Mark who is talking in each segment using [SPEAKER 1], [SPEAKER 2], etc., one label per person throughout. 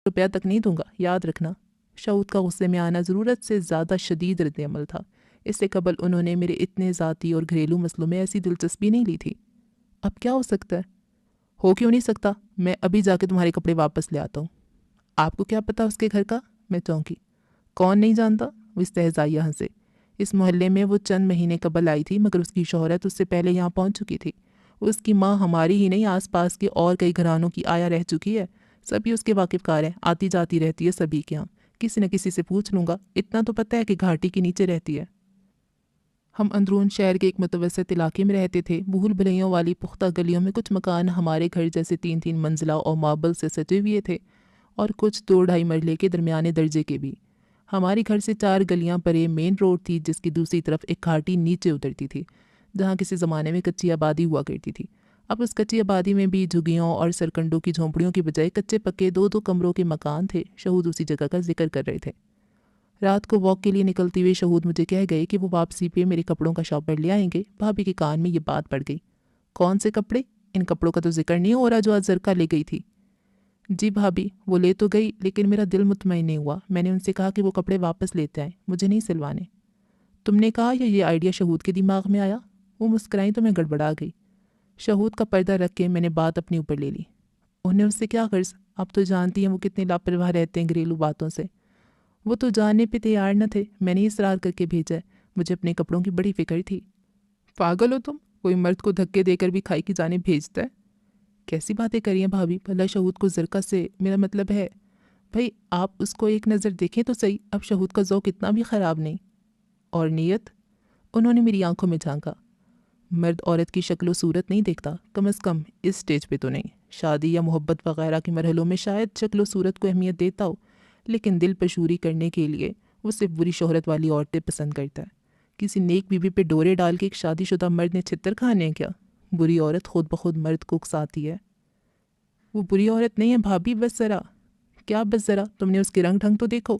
[SPEAKER 1] روپیہ تک نہیں دوں گا، یاد رکھنا۔ شعود کا غصے میں آنا ضرورت سے زیادہ شدید رد عمل تھا۔ اس سے قبل انہوں نے میرے اتنے ذاتی اور گھریلو مسئلوں میں ایسی دلچسپی نہیں لی تھی۔ اب کیا ہو سکتا ہے؟ ہو کیوں نہیں سکتا؟ میں ابھی جا کے تمہارے کپڑے واپس لے آتا ہوں۔ آپ کو کیا پتا اس کے گھر کا؟ میں چونکی۔ کون نہیں جانتا؟ وہ استہزائیہ ہنسے۔ اس محلے میں وہ چند مہینے قبل آئی تھی، مگر اس کی شہرت اس سے پہلے یہاں پہنچ چکی تھی۔ اس کی ماں ہماری ہی نہیں، آس پاس کے اور کئی گھرانوں کی آیا رہ چکی ہے۔ سبھی اس کے واقف کار ہیں، آتی جاتی رہتی ہے سبھی کے یہاں۔ کسی نہ کسی سے پوچھ لوں گا، اتنا تو پتہ ہے کہ گھاٹی کے نیچے رہتی ہے۔ ہم اندرون شہر کے ایک متوسط علاقے میں رہتے تھے۔ بھول بھلیوں والی پختہ گلیوں میں کچھ مکان ہمارے گھر جیسے 3 منزلہ اور ماربل سے سجے ہوئے تھے، اور کچھ 2-2.5 مرلے کے درمیانے درجے کے بھی۔ ہماری گھر سے 4 گلیاں پرے مین روڈ تھی، جس کی دوسری طرف ایک گھاٹی نیچے اترتی تھی، جہاں کسی زمانے میں کچی آبادی ہوا کرتی تھی۔ اب اس کچی آبادی میں بھی جھگیوں اور سرکنڈوں کی جھونپڑیوں کی بجائے کچے پکے 2 کمروں کے مکان تھے۔ شہود اسی جگہ کا ذکر کر رہے تھے۔ رات کو واک کے لیے نکلتے ہوئے شہود مجھے کہہ گئے کہ وہ واپسی پہ میرے کپڑوں کا شاپر لے آئیں گے۔ بھابھی کے کان میں یہ بات پڑ گئی۔ کون سے کپڑے؟ ان کپڑوں کا تو ذکر نہیں ہو رہا جو آج زرکا لے گئی تھی۔ جی بھابھی، وہ لے تو گئی، لیکن میرا دل مطمئن نہیں ہوا۔ میں نے ان سے کہا کہ وہ کپڑے واپس لیتے آئیں، مجھے نہیں سلوانے۔ تم نے کہا یا یہ آئیڈیا شہود کے دماغ میں آیا؟ وہ مسکرائیں تو میں گڑبڑا گئی۔ شہود کا پردہ رکھ کے میں نے بات اپنے اوپر لے لی۔ انہیں اس سے کیا غرض؟ آپ تو جانتی ہیں وہ کتنے لاپرواہ رہتے ہیں گھریلو باتوں سے۔ وہ تو جاننے پہ تیار نہ تھے، میں نے اصرار کر کے بھیجا ہے۔ مجھے اپنے کپڑوں کی بڑی فکر تھی۔ پاگل ہو تم؟ کوئی مرد کو دھکے دے کر بھی کھائی کی جانب بھیجتا ہے؟ کیسی باتیں کری ہیں بھابھی؟ بھلا شہود کو زرکا سے میرا مطلب ہے بھائی آپ اس کو ایک نظر دیکھیں تو صحیح، اب شہود کا ذوق اتنا بھی خراب نہیں۔ اور نیت؟ انہوں نے میری آنکھوں میں جھانکا۔ مرد عورت کی شکل و صورت نہیں دیکھتا، کم از کم اس سٹیج پہ تو نہیں۔ شادی یا محبت وغیرہ کے مرحلوں میں شاید شکل و صورت کو اہمیت دیتا ہو، لیکن دل پشوری کرنے کے لیے وہ صرف بری شہرت والی عورتیں پسند کرتا ہے۔ کسی نیک بیوی پہ ڈورے ڈال کے ایک شادی شدہ مرد نے چھتر کھانے ہیں کیا؟ بری عورت خود بخود مرد کو اکساتی ہے۔ وہ بری عورت نہیں ہے بھابھی، بس ذرا۔ کیا بس ذرا؟ تم نے اس کے رنگ ڈھنگ تو دیکھو۔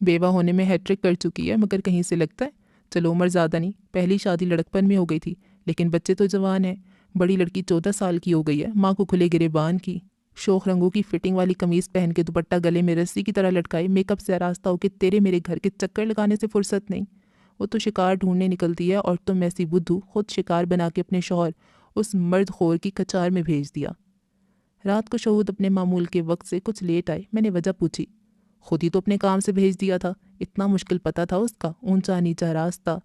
[SPEAKER 1] بیوہ ہونے میں ہیٹرک کر چکی ہے، مگر کہیں سے لگتا ہے چلو عمر زیادہ نہیں، پہلی شادی لڑکپن میں ہو گئی تھی، لیکن بچے تو جوان ہیں۔ بڑی لڑکی 14 سال کی ہو گئی ہے، ماں کو کھلے گریبان کی، شوخ رنگوں کی فٹنگ والی قمیض پہن کے دوپٹہ گلے میں رسی کی طرح لٹکائے، میک اپ سے آراستہ ہو کے تیرے میرے گھر کے چکر لگانے سے فرصت نہیں۔ وہ تو شکار ڈھونڈنے نکلتی ہے، اور تم ایسی بدھو خود شکار بنا کے اپنے شوہر اس مرد خور کی کچار میں بھیج دیا۔ رات کو شہود اپنے معمول کے وقت سے کچھ لیٹ آئے۔ میں نے وجہ پوچھی۔ خود ہی تو اپنے کام سے بھیج دیا تھا، اتنا مشکل پتہ تھا اس کا، اونچا نیچا راستہ۔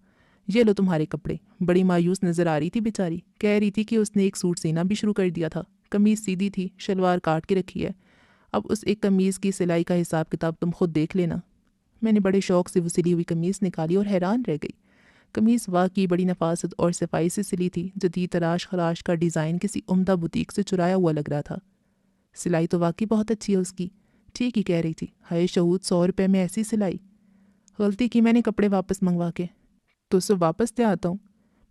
[SPEAKER 1] یہ لو تمہارے کپڑے۔ بڑی مایوس نظر آ رہی تھی بیچاری، کہہ رہی تھی کہ اس نے ایک سوٹ سینا بھی شروع کر دیا تھا۔ قمیض سیدھی تھی، شلوار کاٹ کے رکھی ہے، اب اس ایک قمیض کی سلائی کا حساب کتاب تم خود دیکھ لینا۔ میں نے بڑے شوق سے وہ سلی ہوئی قمیض نکالی اور حیران رہ گئی۔ قمیض واقعی بڑی نفاست اور صفائی سے سلی تھی، جدید تراش خراش کا ڈیزائن کسی عمدہ بوتیک سے چرایا ہوا لگ رہا تھا۔ سلائی تو واقعی بہت اچھی ہے اس کی، ٹھیک ہی کہہ رہی تھی۔ ہائے شہود، 100 روپے میں ایسی سلائی! غلطی کی میں نے کپڑے واپس منگوا کے۔ تو اسے واپس دے آتا ہوں۔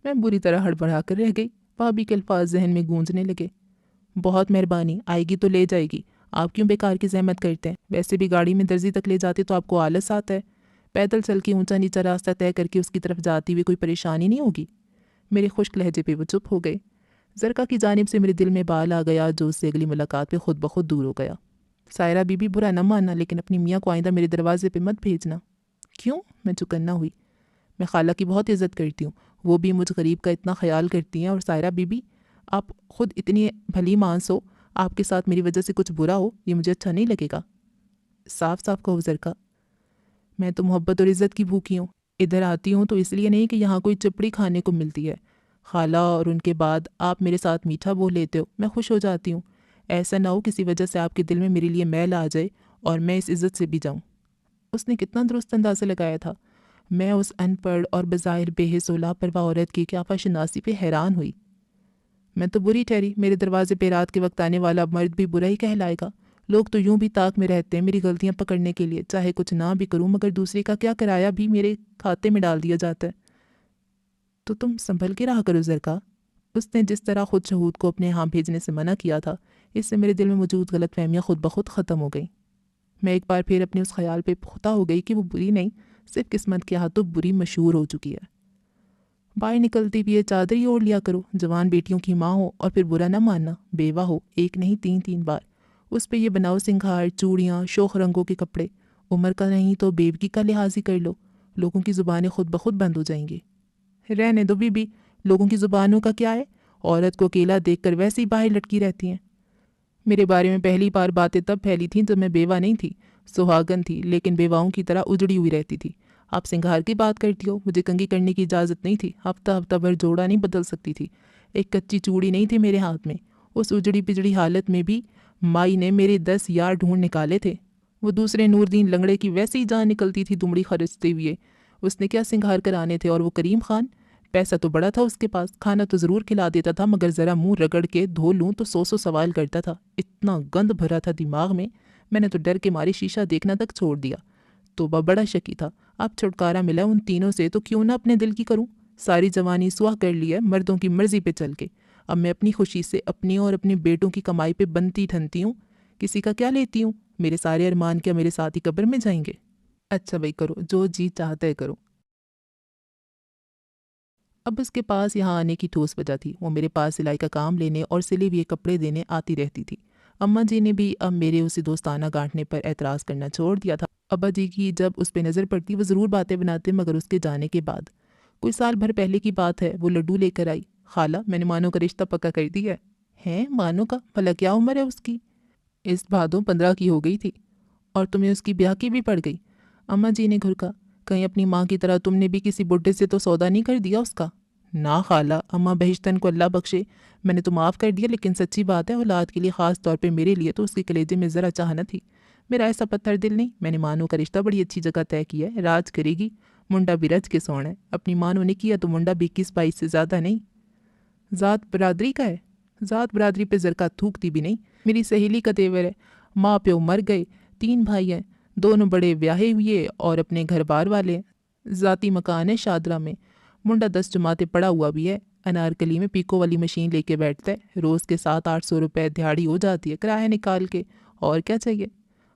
[SPEAKER 1] میں بری طرح ہڑبڑا کر رہ گئی۔ بھابھی کے الفاظ ذہن میں گونجنے لگے۔ بہت مہربانی، آئے گی تو لے جائے گی، آپ کیوں بیکار کی زحمت کرتے ہیں؟ ویسے بھی گاڑی میں درزی تک لے جاتے تو آپ کو آلس آتا ہے، پیدل چل کے اونچا نیچا راستہ طے کر کے اس کی طرف جاتی ہوئی کوئی پریشانی نہیں ہوگی؟ میرے خشک لہجے پہ وہ چپ ہو گئے۔ زرکا کی جانب سے میرے دل میں بال آ گیا، جو اس سے اگلی ملاقات پہ خود بخود دور ہو گیا۔ سائرہ بی بی، برا نہ ماننا، لیکن اپنی میاں کو آئندہ میرے دروازے پہ مت بھیجنا۔ کیوں؟ میں چکنا ہوئی۔ میں خالہ کی بہت عزت کرتی ہوں، وہ بھی مجھ غریب کا اتنا خیال کرتی ہیں، اور سائرہ بی بی، آپ خود اتنی بھلی مانس ہو، آپ کے ساتھ میری وجہ سے کچھ برا ہو، یہ مجھے اچھا نہیں لگے گا۔ صاف صاف کہو زرکا، میں تو محبت اور عزت کی بھوکی ہوں۔ ادھر آتی ہوں تو اس لیے نہیں کہ یہاں کوئی چپڑی کھانے کو ملتی ہے۔ خالہ اور ان کے بعد آپ میرے ساتھ میٹھا بول لیتے ہو، میں خوش ہو جاتی ہوں۔ ایسا نہ ہو کسی وجہ سے آپ کے دل میں میرے لیے میل آ جائے اور میں اس عزت سے بھی جاؤں۔ اس نے کتنا درست اندازہ لگایا تھا۔ میں اس ان پڑھ اور بظاہر بے حس و لاپرواہ عورت کی قیافہ شناسی پہ حیران ہوئی۔ میں تو بری ٹھہری، میرے دروازے پہ رات کے وقت آنے والا مرد بھی برا ہی کہلائے گا۔ لوگ تو یوں بھی طاق میں رہتے ہیں میری غلطیاں پکڑنے کے لیے، چاہے کچھ نہ بھی کروں مگر دوسرے کا کیا کرایہ بھی میرے کھاتے میں ڈال دیا جاتا ہے۔ تو تم سنبھل کے رہا کرو زرکا۔ اس نے جس طرح خود شہود کو اپنے ہاں بھیجنے سے منع کیا تھا، اس سے میرے دل میں موجود غلط فہمیاں خود بخود ختم ہو گئیں۔ میں ایک بار پھر اپنے اس خیال پہ پختہ ہو گئی کہ وہ بری نہیں، صرف قسمت کے ہاتھوں بری مشہور ہو چکی ہے۔ باہر نکلتی بھی یہ چادر ہی اوڑھ لیا کرو، جوان بیٹیوں کی ماں ہو اور پھر برا نہ ماننا، بیوہ ہو، ایک نہیں 3 بار۔ اس پہ یہ بناؤ سنگھار، چوڑیاں، شوخ رنگوں کے کپڑے، عمر کا نہیں تو بیوگی کا لحاظ ہی کر لو، لوگوں کی زبانیں خود بخود بند ہو جائیں گی۔ رہنے دو بی بی، لوگوں کی زبانوں کا کیا ہے، عورت کو اکیلا دیکھ کر ویسے ہی باہر لٹکی رہتی ہیں۔ میرے بارے میں پہلی بار باتیں تب پھیلی تھیں جب میں بیوہ نہیں تھی، سہاگن تھی، لیکن بیواؤں کی طرح اجڑی ہوئی رہتی تھی۔ آپ سنگھار کی بات کرتی ہو، مجھے کنگھی کرنے کی اجازت نہیں تھی، ہفتہ ہفتہ بھر جوڑا نہیں بدل سکتی تھی، ایک کچی چوڑی نہیں تھی میرے ہاتھ میں۔ اس اجڑی پجڑی حالت میں بھی مائی نے میرے 10 یار ڈھونڈ نکالے تھے۔ وہ دوسرے نوردین لنگڑے کی ویسے ہی جان نکلتی تھی دمڑی خرچتے ہوئے۔ اس نے کیا سنگھار کرانے تھے، اور وہ کریم خان، پیسہ تو بڑا تھا اس کے پاس، کھانا تو ضرور کھلا دیتا تھا، مگر ذرا منہ رگڑ کے دھو لوں تو 100 سوال کرتا تھا۔ اتنا گند بھرا تھا دماغ میں نے تو ڈر کے مارے شیشہ دیکھنا تک چھوڑ دیا۔ توبہ بڑا شکی تھا، اب چھٹکارا ملا ان تینوں سے تو کیوں نہ اپنے دل کی کروں۔ ساری جوانی سواہ کر لی ہے مردوں کی مرضی پہ چل کے، اب میں اپنی خوشی سے اپنی اور اپنے بیٹوں کی کمائی پہ بنتی ٹھنتی ہوں، کسی کا کیا لیتی ہوں۔ میرے سارے ارمان کیا میرے ساتھ ہی قبر میں جائیں گے؟ اچھا بھائی کرو، جو جی چاہتا ہے کرو۔ اب اس کے پاس یہاں آنے کی ٹھوس وجہ تھی، وہ میرے پاس سلائی کا کام لینے اور سلے ہوئے کپڑے دینے آتی رہتی تھی۔ اماں جی نے بھی اب میرے اسے دوستانہ گانٹنے پر اعتراض کرنا چھوڑ دیا تھا۔ ابا جی کی جب اس پہ نظر پڑتی وہ ضرور باتیں بناتے، مگر اس کے جانے کے بعد کوئی سال بھر پہلے کی بات ہے، وہ لڈو لے کر آئی۔ خالہ، میں نے مانو کا رشتہ پکا کر دیا ہے۔ مانو کا؟ بھلا کیا عمر ہے اس کی؟ اس بھادوں 15 کی ہو گئی تھی۔ اور تمہیں اس کی بیاہ کی بھی پڑ گئی؟ اماں جی نے گھرکا، کہیں اپنی ماں کی طرح تم نے بھی کسی بڈھے سے تو سودا نہیں کر دیا اس کا؟ نہ خالہ، اماں بہشتن کو اللہ بخشے، میں نے تو معاف کر دیا، لیکن سچی بات ہے اولاد کے لیے، خاص طور پہ میرے لیے تو اس کے کلیجے میں ذرا چاہ نہ تھی۔ میرا ایسا پتھر دل نہیں، میں نے مانو کا رشتہ بڑی اچھی جگہ طے کیا ہے، راج کرے گی، منڈا بھی رج کے سونا ہے۔ اپنی مانو نے کیا تو منڈا بھی 21-22 سے زیادہ نہیں۔ ذات برادری کا ہے؟ ذات برادری پہ زرکا تھوکتی بھی نہیں، میری سہیلی کا تیور ہے، ماں پیو مر گئے، 3 بھائی ہیں، دونوں بڑے بیاہے ہوئے اور اپنے گھر بار والے ہیں، ذاتی مکان ہے شادرہ میں، منڈا 10 جماعتیں پڑا ہوا بھی ہے، انارکلی میں پیکو والی مشین لے کے بیٹھتا ہے، روز کے 700-800 روپے دیہاڑی ہو جاتی ہے کرایہ نکال کے، اور کیا چاہیے۔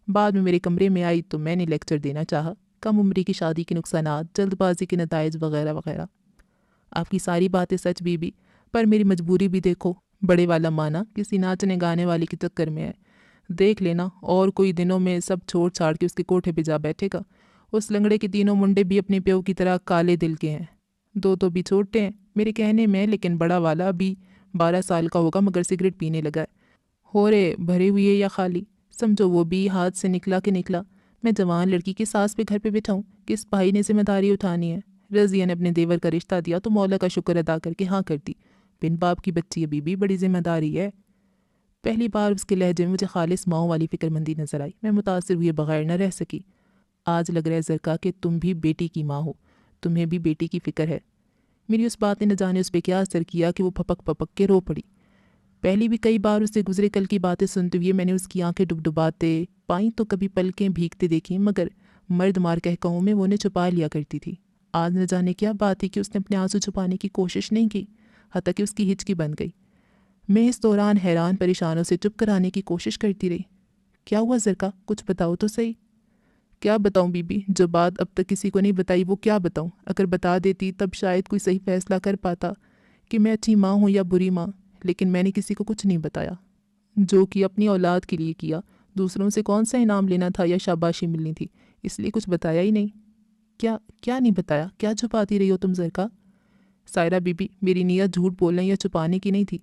[SPEAKER 1] بعد میں میرے کمرے میں آئی تو میں نے لیکچر دینا چاہا، کم عمری کی شادی کے نقصانات، جلد بازی کے نتائج وغیرہ وغیرہ۔ آپ کی ساری باتیں سچ بی بی، پر میری مجبوری بھی دیکھو، بڑے والا مانا کسی ناچنے گانے والے کے چکر میں ہے، دیکھ لینا اور کوئی دنوں میں سب چھوڑ چھاڑ کے اس کے کوٹھے پہ جا بیٹھے گا۔ اس لنگڑے کے تینوں منڈے بھی اپنے پیو کی طرح کالے دل کے ہیں، 2 تو بھی چھوٹے ہیں میرے کہنے میں، لیکن بڑا والا ابھی 12 سال کا ہوگا مگر سگریٹ پینے لگا ہے۔ ہو رے بھرے ہوئے یا خالی، سمجھو وہ بھی ہاتھ سے نکلا کہ نکلا۔ میں جوان لڑکی کی ساس پہ گھر پہ بٹھاؤں، کس بھائی نے ذمہ داری اٹھانی ہے؟ رضیہ نے اپنے دیور کا رشتہ دیا تو مولا کا شکر ادا کر کے ہاں کرتی، بن باپ کی بچی ابھی بھی بڑی ذمہ داری ہے۔ پہلی بار اس کے لہجے میں مجھے خالص ماؤں والی فکر مندی نظر آئی، میں متاثر ہوئے بغیر نہ رہ سکی۔ آج لگ رہا ہے زرکا کہ تم بھی بیٹی کی ماں ہو، تمہیں بھی بیٹی کی فکر ہے۔ میری اس بات نے نہ جانے اس پہ کیا اثر کیا کہ وہ پھپک پھپک کے رو پڑی۔ پہلی بھی کئی بار اس سے گزرے کل کی باتیں سنتے ہوئے میں نے اس کی آنکھیں ڈبڈباتے پائیں تو کبھی پلکیں بھیگتے دیکھی، مگر مرد مار کہکہوں میں وہ انہیں چھپا لیا کرتی تھی۔ آج نہ جانے کیا بات تھی کہ اس نے اپنے آنسو چھپانے کی کوشش نہیں کی، حتیٰ کہ اس کی ہچکی بن گئی۔ میں اس دوران حیران پریشانوں سے چپ کرانے کی کوشش کرتی رہی۔ کیا ہوا زرکا، کچھ بتاؤ تو صحیح۔ کیا بتاؤں بی بی، جو بات اب تک کسی کو نہیں بتائی وہ کیا بتاؤں؟ اگر بتا دیتی تب شاید کوئی صحیح فیصلہ کر پاتا کہ میں اچھی ماں ہوں یا بری ماں، لیکن میں نے کسی کو کچھ نہیں بتایا۔ جو کہ اپنی اولاد کے لیے کیا، دوسروں سے کون سا انعام لینا تھا یا شاباشی ملنی تھی، اس لیے کچھ بتایا ہی نہیں۔ کیا نہیں بتایا؟ کیا چھپاتی رہی ہو تم زرکا؟ سائرہ بی بی، میری نیت جھوٹ بولنے یا چھپانے کی نہیں تھی۔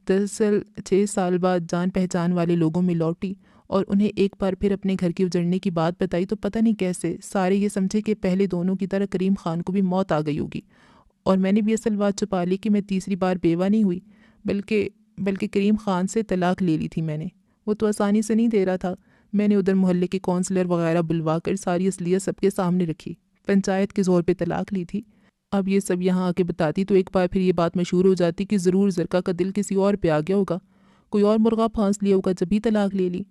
[SPEAKER 1] دراصل 6 سال بعد جان پہچان والے لوگوں میں لوٹی اور انہیں ایک بار پھر اپنے گھر کی اجڑنے کی بات بتائی تو پتہ نہیں کیسے سارے یہ سمجھے کہ پہلے دونوں کی طرح کریم خان کو بھی موت آ گئی ہوگی، اور میں نے بھی اصل بات چھپا لی کہ میں تیسری بار بیوہ نہیں ہوئی، بلکہ کریم خان سے طلاق لے لی تھی میں نے۔ وہ تو آسانی سے نہیں دے رہا تھا، میں نے ادھر محلے کے کونسلر وغیرہ بلوا کر ساری اصلیت سب کے سامنے رکھی، پنچایت کے زور پہ طلاق لی تھی۔ اب یہ سب یہاں آ کے بتاتی تو ایک بار پھر یہ بات مشہور ہو جاتی کہ ضرور زرکا کا دل کسی اور پہ آ گیا ہوگا، کوئی اور مرغا پھانس لیا ہوگا جبھی طلاق لے لی۔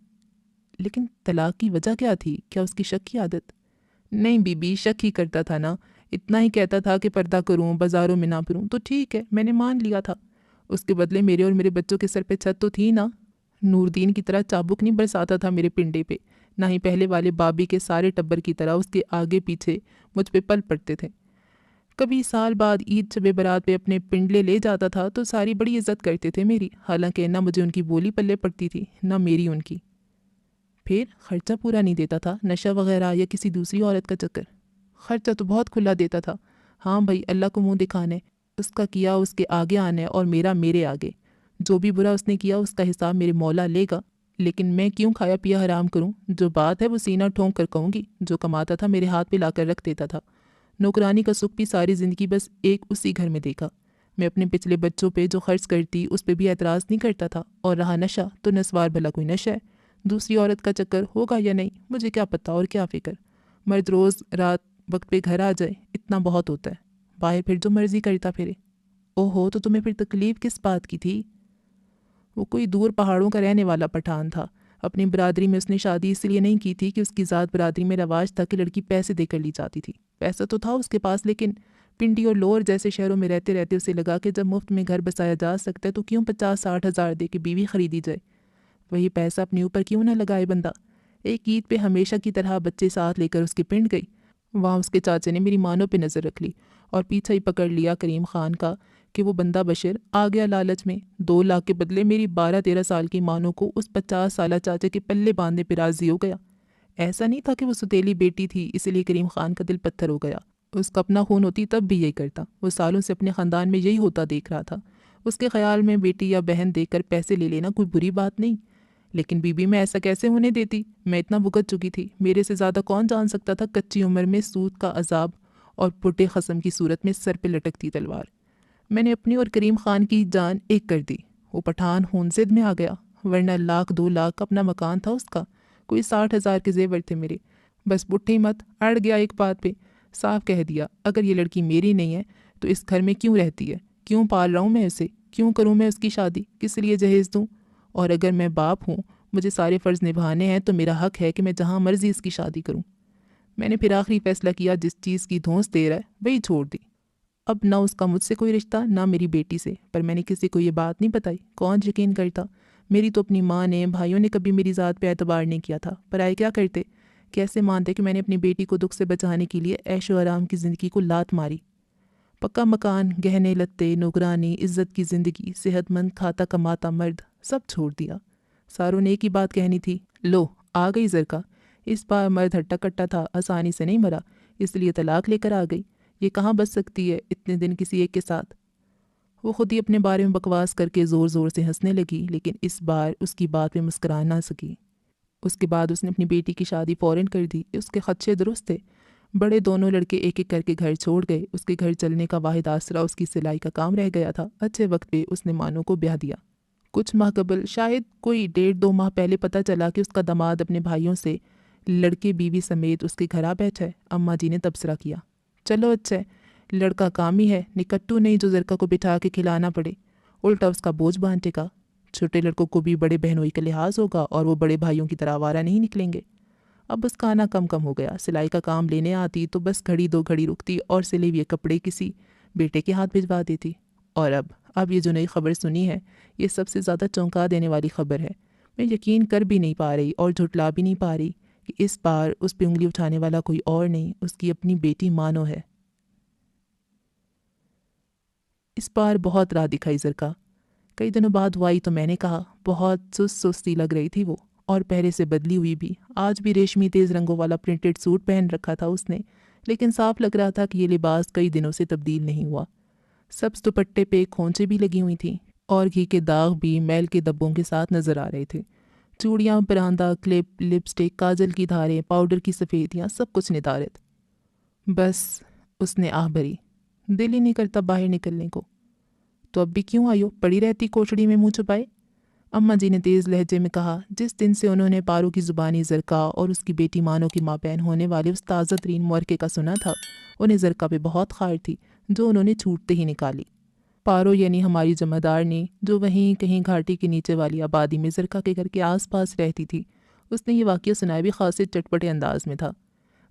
[SPEAKER 1] لیکن طلاق کی وجہ کیا تھی؟ کیا اس کی شک کی عادت؟ نہیں بی بی، شک ہی کرتا تھا نا، اتنا ہی کہتا تھا کہ پردہ کروں، بازاروں میں نہ پھروں، تو ٹھیک ہے میں نے مان لیا تھا۔ اس کے بدلے میرے اور میرے بچوں کے سر پہ چھت تو تھی نا، نوردین کی طرح چابک نہیں برساتا تھا میرے پنڈے پہ، نہ ہی پہلے والے بابی کے سارے ٹبر کی طرح اس کے آگے پیچھے مجھ پہ پل پڑتے تھے۔ کبھی سال بعد عید شب برات پہ اپنے پنڈلے لے جاتا تھا تو ساری بڑی عزت کرتے تھے میری، حالانکہ نہ مجھے ان کی بولی پلے پڑتی تھی نہ میری ان کی۔ پھر خرچہ پورا نہیں دیتا تھا؟ نشہ وغیرہ یا کسی دوسری عورت کا چکر؟ خرچہ تو بہت کھلا دیتا تھا۔ ہاں بھائی، اللہ کو منہ دکھانے، اس کا کیا اس کے آگے آنا ہے اور میرا میرے آگے۔ جو بھی برا اس نے کیا اس کا حساب میرے مولا لے گا، لیکن میں کیوں کھایا پیا حرام کروں؟ جو بات ہے وہ سینہ ٹھونک کر کہوں گی۔ جو کماتا تھا میرے ہاتھ پہ لا کر رکھ دیتا تھا۔ نوکرانی کا سکھ بھی ساری زندگی بس ایک اسی گھر میں دیکھا۔ میں اپنے پچھلے بچوں پہ جو خرچ کرتی اس پہ بھی اعتراض نہیں کرتا تھا، اور رہا نشہ تو نسوار بھلا کوئی نشہ ہے، دوسری عورت کا چکر ہوگا یا نہیں مجھے کیا پتہ اور کیا فکر۔ مرد روز رات وقت پہ گھر آ جائے اتنا بہت ہوتا ہے، باہر پھر جو مرضی کرتا پھرے۔ او ہو، تو تمہیں پھر تکلیف کس بات کی تھی؟ وہ کوئی دور پہاڑوں کا رہنے والا پٹھان تھا۔ اپنی برادری میں اس نے شادی اس لیے نہیں کی تھی کہ اس کی ذات برادری میں رواج تھا کہ لڑکی پیسے دے کر لی جاتی تھی۔ پیسہ تو تھا اس کے پاس، لیکن پنڈی اور لور جیسے شہروں میں رہتے رہتے اسے لگا کہ جب مفت میں گھر بسایا جا سکتا ہے تو کیوں 50-60 ہزار دے کے بیوی خریدی جائے؟ وہی پیسہ اپنے اوپر کیوں نہ لگائے بندہ؟ ایک عید پہ ہمیشہ کی طرح بچے ساتھ لے کر اس کے پنڈ گئی۔ وہاں اس کے چاچے نے میری مانوں پہ نظر رکھ لی اور پیچھا ہی پکڑ لیا کریم خان کا کہ وہ بندہ بشر آ گیا لالچ میں 2 لاکھ کے بدلے میری 12-13 سال کی مانوں کو اس 50 سالہ چاچے کے پلے باندھنے پہ راضی ہو گیا۔ ایسا نہیں تھا کہ وہ ستیلی بیٹی تھی اس لیے کریم خان کا دل پتھر ہو گیا۔ اس کا اپنا خون ہوتی تب بھی یہی کرتا۔ وہ سالوں سے اپنے خاندان میں یہی ہوتا دیکھ رہا تھا۔ اس کے خیال میں بیٹی یا بہن دے کر پیسے لے لینا کوئی بری بات نہیں، لیکن بی بی میں ایسا کیسے ہونے دیتی؟ میں اتنا بھگت چکی تھی، میرے سے زیادہ کون جان سکتا تھا کچی عمر میں سود کا عذاب اور پٹے خصم کی صورت میں سر پہ لٹکتی تلوار۔ میں نے اپنی اور کریم خان کی جان ایک کر دی۔ وہ پٹھان خون زد میں آ گیا، ورنہ 1-2 لاکھ کا اپنا مکان تھا اس کا، کوئی 60 ہزار کے زیور تھے میرے۔ بس پٹھی مت، اڑ گیا ایک بات پہ، صاف کہہ دیا اگر یہ لڑکی میری نہیں ہے تو اس گھر میں کیوں رہتی ہے؟ کیوں پال رہا ہوں میں اسے؟ کیوں کروں میں اس کی شادی؟ کس لیے جہیز دوں؟ اور اگر میں باپ ہوں، مجھے سارے فرض نبھانے ہیں تو میرا حق ہے کہ میں جہاں مرضی اس کی شادی کروں۔ میں نے پھر آخری فیصلہ کیا، جس چیز کی دھونس دے رہا ہے وہی چھوڑ دی۔ اب نہ اس کا مجھ سے کوئی رشتہ، نہ میری بیٹی سے، پر میں نے کسی کو یہ بات نہیں بتائی، کون یقین کرتا؟ میری تو اپنی ماں نے، بھائیوں نے کبھی میری ذات پہ اعتبار نہیں کیا تھا، پر آئے کیا کرتے؟ کیسے مانتے کہ میں نے اپنی بیٹی کو دکھ سے بچانے کے لیے عیش و آرام کی زندگی کو لات ماری؟ پکا مکان، گہنے لتے، نوکرانی، عزت کی زندگی، صحت مند کھاتا کماتا مرد، سب چھوڑ دیا۔ ساروں نے ایک ہی بات کہنی تھی، لو آ گئی زرکا۔ اس بار مرد ہٹا کٹا تھا، آسانی سے نہیں مرا، اس لیے طلاق لے کر آ گئی۔ یہ کہاں بچ سکتی ہے اتنے دن کسی ایک کے ساتھ؟ وہ خود ہی اپنے بارے میں بکواس کر کے زور زور سے ہنسنے لگی، لیکن اس بار اس کی بات پہ مسکرا نہ سکی۔ اس کے بعد اس نے اپنی بیٹی کی شادی فوراً کر دی۔ اس کے خدشے درست تھے۔ بڑے دونوں لڑکے ایک ایک کر کے گھر چھوڑ گئے۔ اس کے گھر چلنے کا واحد آسرا اس کی سلائی کا کام رہ گیا تھا۔ اچھے وقت پہ اس نے مانو کو بیاہ دیا۔ کچھ ماہ قبل، شاید کوئی 1.5-2 ماہ پہلے، پتہ چلا کہ اس کا داماد اپنے بھائیوں سے لڑکے بیوی سمیت اس کے گھر آ بیٹھا ہے۔ اماں جی نے تبصرہ کیا، چلو اچھا ہے، لڑکا کامی ہے، نکٹو نہیں جو زرکا کو بٹھا کے کھلانا پڑے، الٹا اس کا بوجھ بانٹے گا۔ چھوٹے لڑکوں کو بھی بڑے بہنوئی کا لحاظ ہوگا اور وہ بڑے بھائیوں کی طرح آوارہ نہیں نکلیں گے۔ اب بس کھانا کم ہو گیا۔ سلائی کا کام لینے آتی تو بس گھڑی 2 گھڑی رکتی اور سلے ہوئے کپڑے کسی بیٹے کے ہاتھ بھجوا دیتی۔ اور اب یہ جو نئی خبر سنی ہے، یہ سب سے زیادہ چونکا دینے والی خبر ہے۔ میں یقین کر بھی نہیں پا رہی اور جھٹلا بھی نہیں پا رہی کہ اس بار اس پہ انگلی اٹھانے والا کوئی اور نہیں، اس کی اپنی بیٹی مانو ہے۔ اس بار بہت راہ دکھائی زرکا۔ کئی دنوں بعد وہ آئی تو میں نے کہا، بہت سستی لگ رہی تھی وہ، اور پہلے سے بدلی ہوئی بھی۔ آج بھی ریشمی تیز رنگوں والا پرنٹڈ سوٹ پہن رکھا تھا اس نے، لیکن صاف لگ رہا تھا کہ یہ لباس کئی دنوں سے تبدیل نہیں ہوا۔ سبز دوپٹے پہ کھونچے بھی لگی ہوئی تھیں اور گھی کے داغ بھی میل کے دبوں کے ساتھ نظر آ رہے تھے۔ چوڑیاں، پراندہ، کلپ، لپسٹک، کاجل کی دھاریں، پاؤڈر کی سفیدیاں، سب کچھ ندارت۔ بس اس نے آہ بھری، دل ہی نہیں کرتا باہر نکلنے کو۔ تو اب بھی کیوں آئی ہو؟ پڑی رہتی کوٹڑی میں منہ چھپائے؟ اماں جی نے تیز لہجے میں کہا۔ جس دن سے انہوں نے پارو کی زبانی زرکا اور اس کی بیٹی مانو کی مابین ہونے والے اس تازہ ترین معرکے کا سنا تھا، انہیں زرکا پہ بہت خار تھی، جو انہوں نے چھوٹتے ہی نکالی۔ پارو یعنی ہماری جمعدار نے، جو وہیں کہیں گھاٹی کے نیچے والی آبادی میں زرکا کے گھر کے آس پاس رہتی تھی، اس نے یہ واقعہ سنایا بھی خاصے چٹپٹے انداز میں تھا۔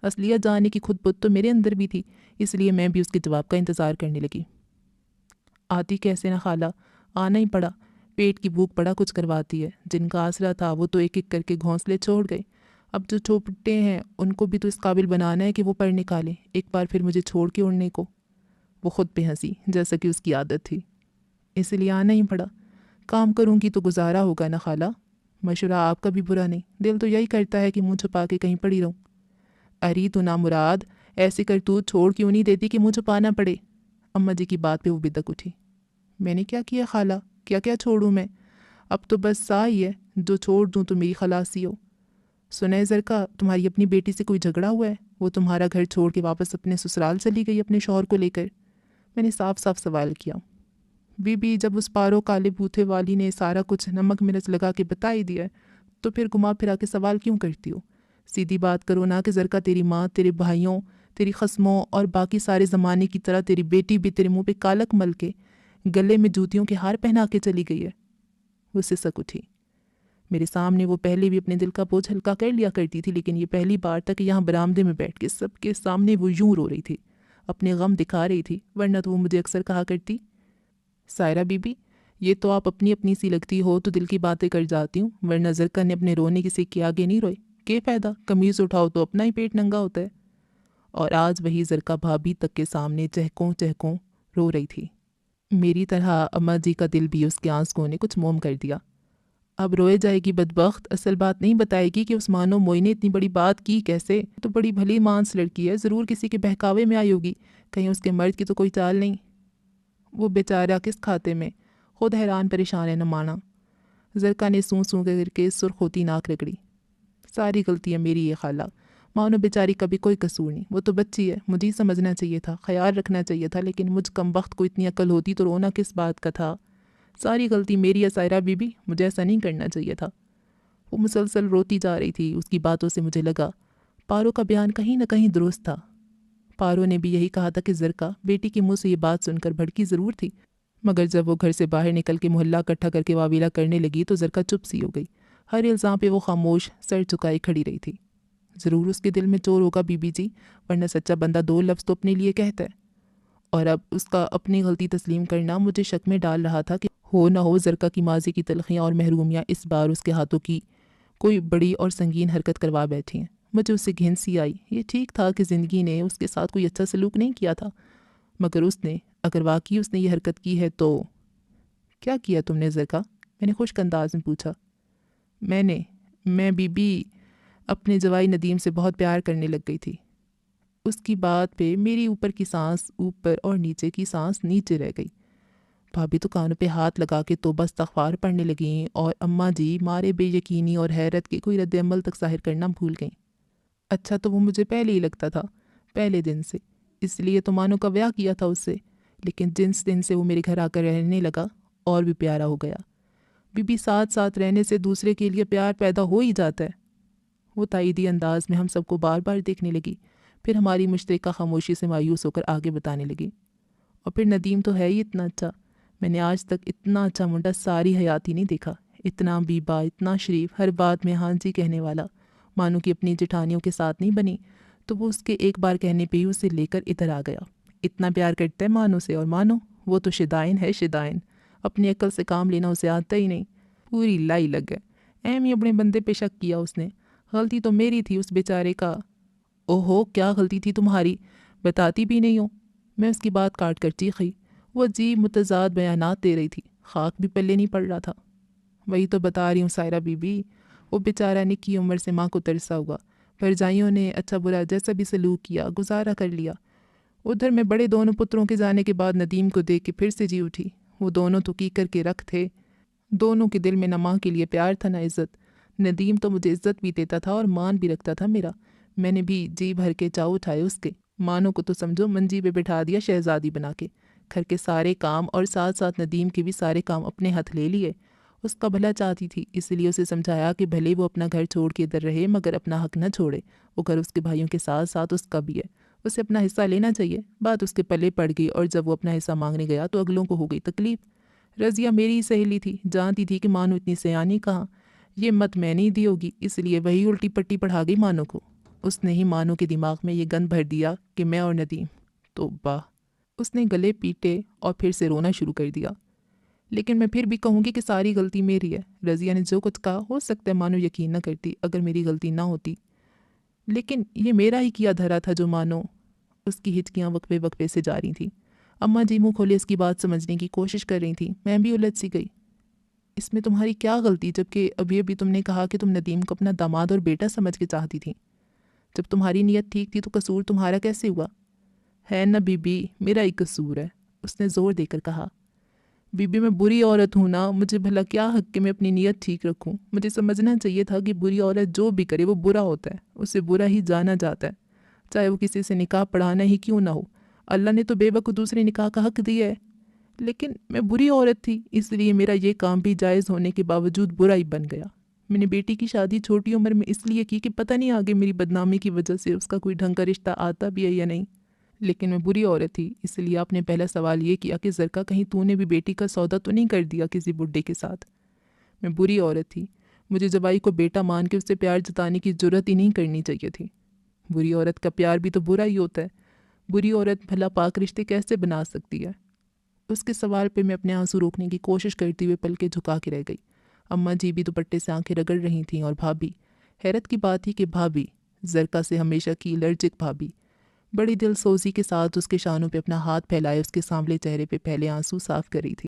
[SPEAKER 1] اصلیت جاننے کی خود بت تو میرے اندر بھی تھی، اس لیے میں بھی اس کے جواب کا انتظار کرنے لگی۔ آتی کیسے نہ خالہ، آنا ہی پڑا، پیٹ کی بھوک بڑا کچھ کرواتی ہے۔ جن کا آسرا تھا وہ تو ایک ایک کر کے گھونسلے چھوڑ گئے، اب جو چھوٹے ہیں ان کو بھی تو اس قابل بنانا ہے کہ وہ پڑھ نکالیں، ایک بار پھر مجھے چھوڑ کے اڑنے کو۔ وہ خود پہ ہنسی، جیسا کہ اس کی عادت تھی۔ اس لیے آنا ہی پڑا، کام کروں گی تو گزارا ہوگا نا خالہ۔ مشورہ آپ کا بھی برا نہیں، دل تو یہی کرتا ہے کہ منہ چھپا کے کہیں پڑی رہوں۔ اری تو نامراد، ایسی کرتوت چھوڑ کیوں نہیں دیتی کہ منہ چھپانا پڑے؟ اماں جی کی بات پہ وہ بدک اٹھی۔ میں نے کیا کیا خالہ؟ کیا کیا چھوڑوں میں؟ اب تو بس سا ہی ہے، جو چھوڑ دوں تو میری خلاصی ہو۔ سنائے زرکا، تمہاری اپنی بیٹی سے کوئی جھگڑا ہوا ہے؟ وہ تمہارا گھر چھوڑ کے واپس اپنے سسرال چلی گئی اپنے شوہر کو لے کر؟ میں نے صاف صاف سوال کیا۔ بی بی، جب اس پارو کالے بوتھے والی نے سارا کچھ نمک مرچ لگا کے بتا ہی دیا ہے تو پھر گھما پھرا کے سوال کیوں کرتی ہو؟ سیدھی بات کرو نا کہ زرکا تیری ماں، تیرے بھائیوں، تیری خصموں اور باقی سارے زمانے کی طرح تیری بیٹی بھی تیرے منہ پہ کالک مل کے گلے میں جوتیوں کے ہار پہنا کے چلی گئی ہے۔ وہ سسک اٹھی۔ میرے سامنے وہ پہلے بھی اپنے دل کا بوجھ ہلکا کر لیا کرتی تھی، لیکن یہ پہلی بار تھا کہ یہاں برآمدے میں بیٹھ کے سب کے سامنے وہ یوں رو رہی تھی، اپنے غم دکھا رہی تھی، ورنہ تو وہ مجھے اکثر کہا کرتی، سائرہ بی بی، یہ تو آپ اپنی اپنی سی لگتی ہو تو دل کی باتیں کر جاتی ہوں، ورنہ زرکا نے اپنے رونے کسی کے آگے نہیں روئے، کیا فائدہ؟ قمیض اٹھاؤ تو اپنا ہی پیٹ ننگا ہوتا ہے۔ اور آج وہی زرکا بھابھی تک کے سامنے چہکوں چہکوں رو رہی تھی۔ میری طرح اماں جی کا دل بھی اس کے آنسوؤں نے کچھ موم کر دیا۔ اب روئے جائے گی بدبخت، اصل بات نہیں بتائے گی کہ اس مانو موئی نے اتنی بڑی بات کی کیسے؟ تو بڑی بھلی مانس لڑکی ہے، ضرور کسی کے بہکاوے میں آئی ہوگی، کہیں اس کے مرد کی تو کوئی چال نہیں۔ وہ بیچارہ کس کھاتے میں؟ خود حیران پریشان ہے نہ مانا۔ زرکا نے سوں سوں کر کے سرخ ہوتی ناک رگڑی۔ ساری غلطی ہے میری، یہ خالہ، مانو بیچاری کا بھی کوئی قصور نہیں، وہ تو بچی ہے، مجھے ہی سمجھنا چاہیے تھا، خیال رکھنا چاہیے تھا، لیکن مجھ کم وقت کو اتنی عقل ہوتی تو رونا کس بات کا تھا؟ ساری غلطی میری ہے سائرہ بی بی، مجھے ایسا نہیں کرنا چاہیے تھا۔ وہ مسلسل روتی جا رہی تھی۔ اس کی باتوں سے مجھے لگا پارو کا بیان کہیں نہ کہیں درست تھا۔ پارو نے بھی یہی کہا تھا کہ زرکا بیٹی کے منہ سے یہ بات سن کر بھڑکی ضرور تھی، مگر جب وہ گھر سے باہر نکل کے محلہ اکٹھا کر کے واویلا کرنے لگی تو زرکا چپ سی ہو گئی۔ ہر الزام پہ وہ خاموش سر چکائے کھڑی رہی تھی۔ ضرور اس کے دل میں چور ہوگا بی بی جی، ورنہ سچا بندہ دو لفظ تو اپنے لیے کہتا ہے۔ اور اب اس کا اپنی غلطی تسلیم کرنا مجھے شک میں ڈال رہا تھا کہ ہو نہ ہو زرکا کی ماضی کی تلخیاں اور محرومیاں اس بار اس کے ہاتھوں کی کوئی بڑی اور سنگین حرکت کروا بیٹھی ہیں۔ مجھے اس سے گھن سی آئی۔ یہ ٹھیک تھا کہ زندگی نے اس کے ساتھ کوئی اچھا سلوک نہیں کیا تھا، مگر اس نے، اگر واقعی اس نے یہ حرکت کی ہے تو… کیا کیا تم نے زرکا؟ میں نے خشک انداز میں پوچھا۔ میں بی بی اپنے جوائی ندیم سے بہت پیار کرنے لگ گئی تھی۔ اس کی بات پہ میری اوپر کی سانس اوپر اور نیچے کی سانس نیچے رہ گئی۔ بھابھی تو کانوں پہ ہاتھ لگا کے توبہ استغفار پڑھنے لگیں اور اماں جی مارے بے یقینی اور حیرت کے کوئی رد عمل تک ظاہر کرنا بھول گئیں۔ اچھا تو وہ مجھے پہلے ہی لگتا تھا، پہلے دن سے، اس لیے تو مانو کا بیاہ کیا تھا اس سے، لیکن جس دن سے وہ میرے گھر آ کر رہنے لگا اور بھی پیارا ہو گیا۔ بی بی ساتھ ساتھ رہنے سے دوسرے کے لیے پیار پیدا ہو ہی جاتا ہے۔ وہ تائیدی انداز میں ہم سب کو بار بار دیکھنے لگی، پھر ہماری مشترکہ خاموشی سے مایوس ہو کر آگے بتانے لگی۔ اور پھر ندیم تو ہے ہی اتنا اچھا، میں نے آج تک اتنا اچھا منڈا ساری حیات ہی نہیں دیکھا، اتنا بیبا، اتنا شریف، ہر بات میں ہاں جی کہنے والا۔ مانو کہ اپنی جٹھانیوں کے ساتھ نہیں بنی تو وہ اس کے ایک بار کہنے پہ ہی اسے لے کر ادھر آ گیا۔ اتنا پیار کرتا ہے مانو سے، اور مانو وہ تو شدائن ہے، شدائن، اپنی عقل سے کام لینا اسے آتا ہی نہیں، پوری لائی لگ گئے۔ ایم ہی اپنے بندے پہ شک کیا اس نے۔ غلطی تو میری تھی اس بیچارے کا۔ اوہو، کیا غلطی تھی تمہاری؟ بتاتی بھی نہیں ہو۔ میں اس کی بات کاٹ کر چیخی۔ وہ عجیب متضاد بیانات دے رہی تھی، خاک بھی پلے نہیں پڑ رہا تھا۔ وہی تو بتا رہی ہوں سائرہ بی بی، وہ بیچارہ نکی عمر سے ماں کو ترسا ہوا، بھرجائیوں نے اچھا برا جیسا بھی سلوک کیا، گزارا کر لیا۔ ادھر میں بڑے دونوں پتروں کے جانے کے بعد ندیم کو دیکھ کے پھر سے جی اٹھی۔ وہ دونوں تو کی کر کے رکھ تھے، دونوں کے دل میں نہ ماں کے لیے پیار تھا نہ عزت۔ ندیم تو مجھے عزت بھی دیتا تھا اور مان بھی رکھتا تھا میرا، میں نے بھی جی بھر کے چاؤ اٹھائے اس کے۔ مانو کو تو سمجھو منجی پہ بٹھا دیا شہزادی بنا کے، گھر کے سارے کام اور ساتھ ساتھ ندیم کے بھی سارے کام اپنے ہاتھ لے لیے۔ اس کا بھلا چاہتی تھی، اس لیے اسے سمجھایا کہ بھلے وہ اپنا گھر چھوڑ کے ادھر رہے مگر اپنا حق نہ چھوڑے، وہ گھر اس کے بھائیوں کے ساتھ ساتھ اس کا بھی ہے، اسے اپنا حصہ لینا چاہیے۔ بات اس کے پلے پڑ گئی اور جب وہ اپنا حصہ مانگنے گیا تو اگلوں کو ہو گئی تکلیف۔ رضیہ میری ہی سہیلی تھی، جانتی تھی کہ مانو اتنی سیانی کہاں، یہ مت میں نہیں دی ہوگی، اس لیے وہی الٹی پٹی پڑھا گئی مانو کو۔ اس نے ہی مانو کے دماغ میں یہ گند بھر دیا کہ میں اور ندیم۔ توبہ! اس نے گلے پیٹے اور پھر سے رونا شروع کر دیا۔ لیکن میں پھر بھی کہوں گی کہ ساری غلطی میری ہے۔ رضیہ نے جو کچھ کہا ہو سکتا ہے مانو یقین نہ کرتی اگر میری غلطی نہ ہوتی، لیکن یہ میرا ہی کیا دھرا تھا جو مانو۔ اس کی ہچکیاں وقفے وقفے سے جاری تھیں۔ اماں جی منہ کھولے اس کی بات سمجھنے کی کوشش کر رہی تھیں، میں بھی الجھ سی گئی۔ اس میں تمہاری کیا غلطی، جبکہ ابھی ابھی تم نے کہا کہ تم ندیم کو اپنا داماد اور بیٹا سمجھ کے چاہتی تھی؟ جب تمہاری نیت ٹھیک تھی تو قصور تمہارا کیسے ہوا؟ ہے نا بی بی، میرا ہی قصور ہے، اس نے زور دے کر کہا۔ بی بی میں بری عورت ہوں نا، مجھے بھلا کیا حق کہ میں اپنی نیت ٹھیک رکھوں؟ مجھے سمجھنا چاہیے تھا کہ بری عورت جو بھی کرے وہ برا ہوتا ہے، اسے برا ہی جانا جاتا ہے، چاہے وہ کسی سے نکاح پڑھانا ہی کیوں نہ ہو۔ اللہ نے تو بے وقت دوسرے نکاح کا حق دیا ہے، لیکن میں بری عورت تھی، اس لیے میرا یہ کام بھی جائز ہونے کے باوجود برا ہی بن گیا۔ میں نے بیٹی کی شادی چھوٹی عمر میں اس لیے کی کہ پتہ نہیں آگے میری بدنامی کی وجہ سے اس کا کوئی ڈھنگ کا رشتہ آتا بھی ہے یا نہیں، لیکن میں بری عورت تھی۔ اس لیے آپ نے پہلا سوال یہ کیا کہ زرکا کہیں تو نے بھی بیٹی کا سودا تو نہیں کر دیا کسی بڈھے کے ساتھ؟ میں بری عورت تھی، مجھے جوائی کو بیٹا مان کے اس سے پیار جتانے کی جرت ہی نہیں کرنی چاہیے تھی۔ بری عورت کا پیار بھی تو برا ہی ہوتا ہے، بری عورت بھلا پاک رشتے کیسے بنا سکتی ہے؟ اس کے سوال پہ میں اپنے آنسو روکنے کی کوشش کرتے ہوئے پلکیں جھکا کے رہ گئی۔ اماں جی بھی دوپٹے سے آنکھیں رگڑ رہی تھیں، اور بھابھی، حیرت کی بات ہی کہ بھابھی، زرکا سے ہمیشہ کی الرجک بھابھی، بڑی دل سوزی کے ساتھ اس کے شانوں پہ اپنا ہاتھ پھیلائے اس کے سانولے چہرے پہ پہلے آنسو صاف کر رہی تھی۔